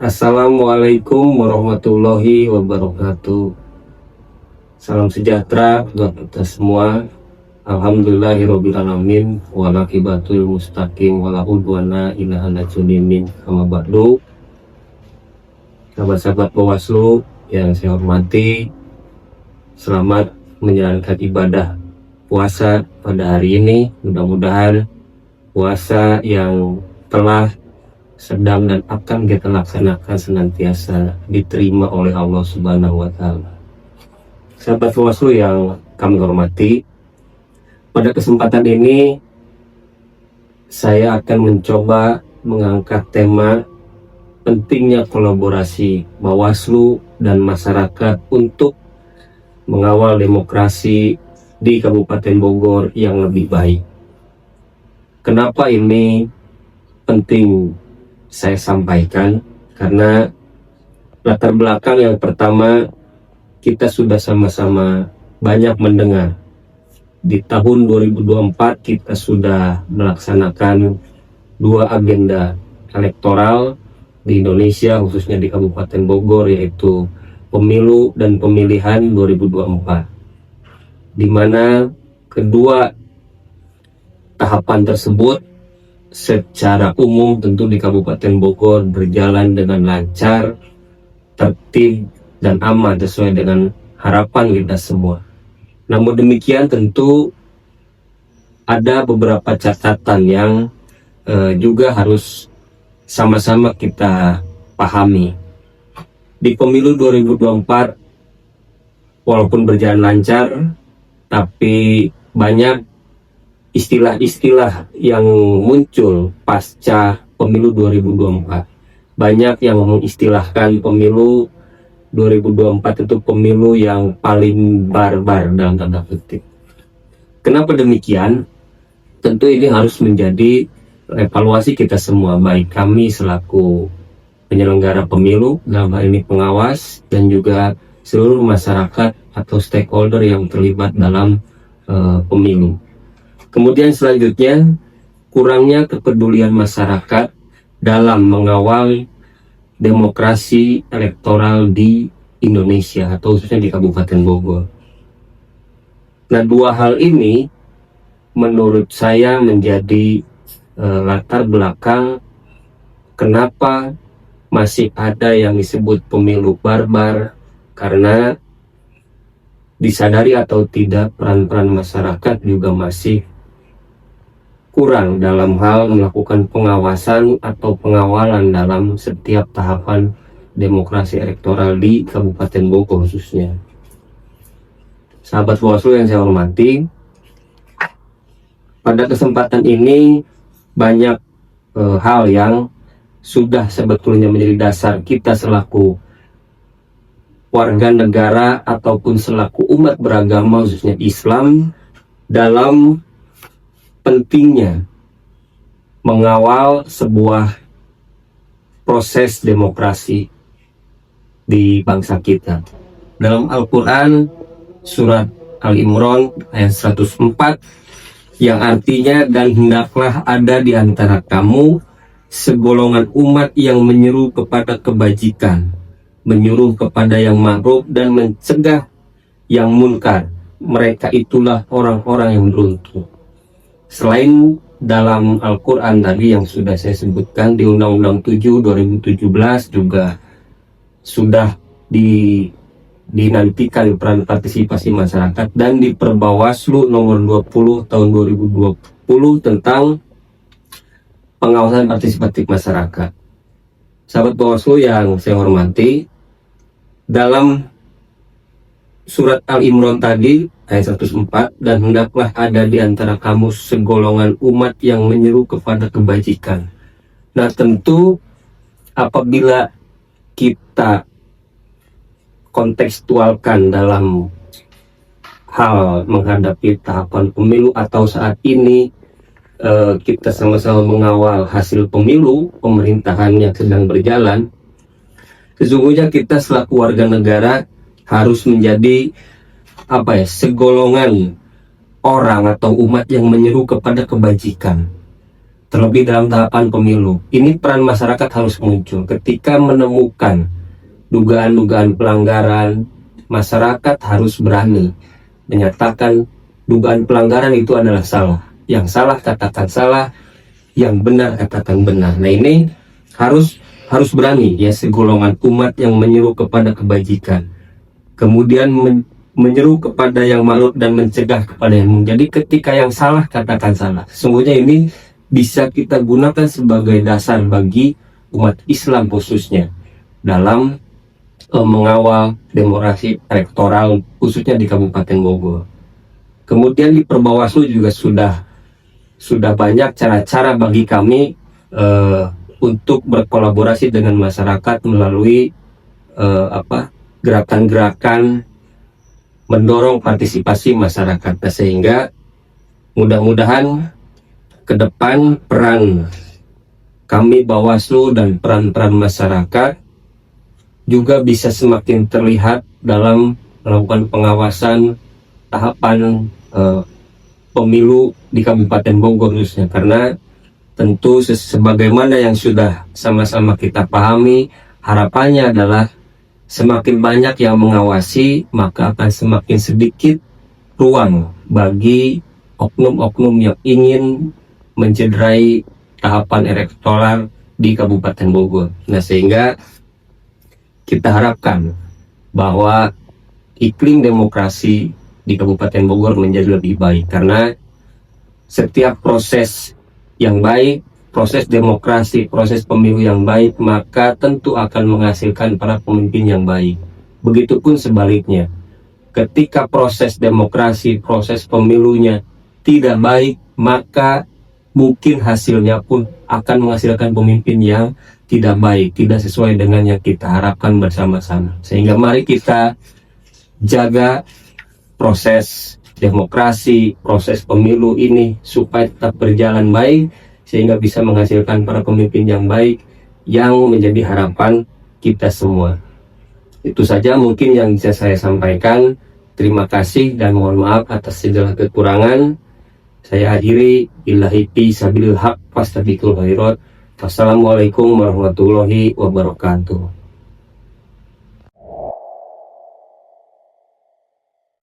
Assalamualaikum warahmatullahi wabarakatuh. Salam sejahtera buat kita semua. Alhamdulillahirobbilalamin. Walakibatul mustaqim wala udwana illa ala zalimin. Amma ba'du. Sahabat-sahabat Bawaslu yang saya hormati, selamat menjalankan ibadah puasa pada hari ini. Mudah-mudahan puasa yang telah, sedang, dan akan kita laksanakan senantiasa diterima oleh Allah Subhanahu wa Ta'ala. Sahabat Bawaslu yang kami hormati, pada kesempatan ini saya akan mencoba mengangkat tema pentingnya kolaborasi Bawaslu dan masyarakat untuk mengawal demokrasi di Kabupaten Bogor yang lebih baik. Kenapa ini penting saya sampaikan? Karena latar belakang yang pertama, kita sudah sama-sama banyak mendengar di tahun 2024 kita sudah melaksanakan dua agenda elektoral di Indonesia, khususnya di Kabupaten Bogor, yaitu pemilu dan pemilihan 2024, di mana kedua tahapan tersebut secara umum tentu di Kabupaten Bogor berjalan dengan lancar, tertib, dan aman sesuai dengan harapan kita semua. Namun demikian tentu ada beberapa catatan yang juga harus sama-sama kita pahami. Di pemilu 2024 walaupun berjalan lancar, tapi banyak istilah-istilah yang muncul pasca pemilu 2024. Banyak yang mengistilahkan pemilu 2024 itu pemilu yang paling barbar dalam tanda kutip. Kenapa demikian? Tentu ini harus menjadi evaluasi kita semua, baik kami selaku penyelenggara pemilu, dalam hal ini pengawas, dan juga seluruh masyarakat atau stakeholder yang terlibat dalam pemilu. Kemudian selanjutnya, kurangnya kepedulian masyarakat dalam mengawal demokrasi elektoral di Indonesia atau khususnya di Kabupaten Bogor. Nah, dua hal ini menurut saya menjadi latar belakang kenapa masih ada yang disebut pemilu barbar, karena disadari atau tidak peran-peran masyarakat juga masih kurang dalam hal melakukan pengawasan atau pengawalan dalam setiap tahapan demokrasi elektoral di Kabupaten Bogor khususnya. Sahabat Bawaslu yang saya hormati, pada kesempatan ini banyak hal yang sudah sebetulnya menjadi dasar kita selaku warga negara ataupun selaku umat beragama khususnya Islam dalam pentingnya mengawal sebuah proses demokrasi di bangsa kita. Dalam Al-Quran surat Al-Imran ayat 104 yang artinya, dan hendaklah ada di antara kamu segolongan umat yang menyeru kepada kebajikan, menyuruh kepada yang ma'ruf dan mencegah yang munkar. Mereka itulah orang-orang yang beruntung. Selain dalam Al-Quran tadi yang sudah saya sebutkan, di Undang-Undang 7 2017 juga sudah dinantikan peran partisipasi masyarakat, dan di Perbawaslu nomor 20 tahun 2020 tentang pengawasan partisipatif masyarakat. Sahabat Bawaslu yang saya hormati, dalam surat Al-Imran tadi ayat 104, dan hendaklah ada di antara kamu segolongan umat yang menyeru kepada kebajikan. Nah, tentu apabila kita kontekstualkan dalam hal menghadapi tahapan pemilu atau saat ini kita sama-sama mengawal hasil pemilu pemerintahan yang sedang berjalan, sesungguhnya kita selaku warga negara harus menjadi segolongan orang atau umat yang menyeru kepada kebajikan. terlebih dalam tahapan pemilu. Ini peran masyarakat harus muncul ketika menemukan dugaan-dugaan pelanggaran. Masyarakat harus berani menyatakan dugaan pelanggaran itu adalah salah. Yang salah katakan salah, yang benar katakan benar. Nah, ini harus berani ya, segolongan umat yang menyeru kepada kebajikan, kemudian menyeru kepada yang maklum dan mencegah kepada yang mungkin. Jadi ketika yang salah katakan salah. Sesungguhnya ini bisa kita gunakan sebagai dasar bagi umat Islam khususnya dalam mengawal demokrasi elektoral khususnya di Kabupaten Bogor. Kemudian di Perbawaslu juga sudah banyak cara-cara bagi kami untuk berkolaborasi dengan masyarakat melalui gerakan-gerakan mendorong partisipasi masyarakat. Nah, sehingga mudah-mudahan ke depan peran kami Bawaslu dan peran-peran masyarakat juga bisa semakin terlihat dalam melakukan pengawasan tahapan pemilu di Kabupaten Bogor khususnya, karena tentu sebagaimana yang sudah sama-sama kita pahami, harapannya adalah semakin banyak yang mengawasi, maka akan semakin sedikit ruang bagi oknum-oknum yang ingin mencederai tahapan elektoral di Kabupaten Bogor. Nah, sehingga kita harapkan bahwa iklim demokrasi di Kabupaten Bogor menjadi lebih baik, karena setiap proses yang baik, proses demokrasi, proses pemilu yang baik, maka tentu akan menghasilkan para pemimpin yang baik. Begitupun sebaliknya, ketika proses demokrasi, proses pemilunya tidak baik, maka mungkin hasilnya pun akan menghasilkan pemimpin yang tidak baik, tidak sesuai dengan yang kita harapkan bersama-sama. Sehingga mari kita jaga proses demokrasi, proses pemilu ini supaya tetap berjalan baik, sehingga bisa menghasilkan para pemimpin yang baik yang menjadi harapan kita semua. Itu saja mungkin yang bisa saya sampaikan. Terima kasih dan mohon maaf atas segala kekurangan. Saya akhiri, billahi fisabilil haq fastabiqul khairat. Wassalamualaikum warahmatullahi wabarakatuh.